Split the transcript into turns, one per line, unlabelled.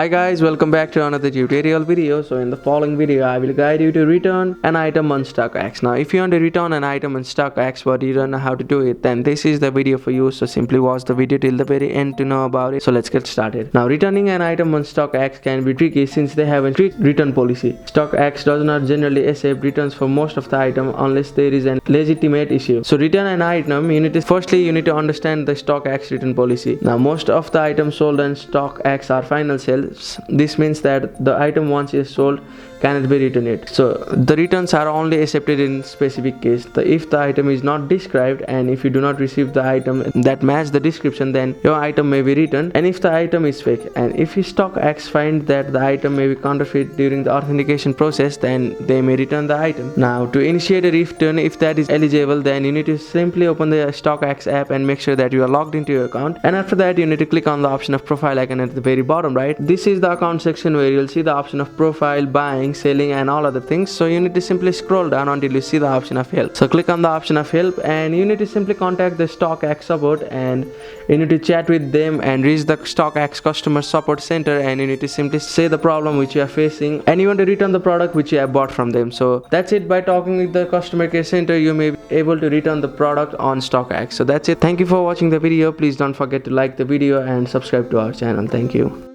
Hi guys, welcome back to another tutorial video. So in the following video, I will guide you to return an item on StockX. Now, if you want to return an item on StockX but you don't know how to do it, then this is the video for you. So simply watch the video till the very end to know about it. So let's get started. Now, returning an item on StockX can be tricky since they have a strict return policy. StockX does not generally accept returns for most of the item unless there is a legitimate issue. So return an item, you need to understand the StockX return policy. Now, most of the items sold on StockX are final sale. This means that the item once is sold cannot be returned. So the returns are only accepted in specific case. If the item is not described and if you do not receive the item that match the description, then your item may be returned. And if the item is fake, and if StockX find that the item may be counterfeit during the authentication process, then they may return the item. Now, to initiate a return, if that is eligible, then you need to simply open the StockX app and make sure that you are logged into your account. And after that, you need to click on the option of profile icon at the very bottom right. This is the account section where you'll see the option of profile, buying, selling and all other things. So you need to simply scroll down until you see the option of help. So click on the option of help and you need to simply contact the StockX support, and you need to chat with them and reach the StockX customer support center, and you need to simply say the problem which you are facing and you want to return the product which you have bought from them. So that's it. By talking with the customer care center, you may be able to return the product on StockX. So that's it. Thank you for watching the video. Please don't forget to like the video and subscribe to our channel. Thank you.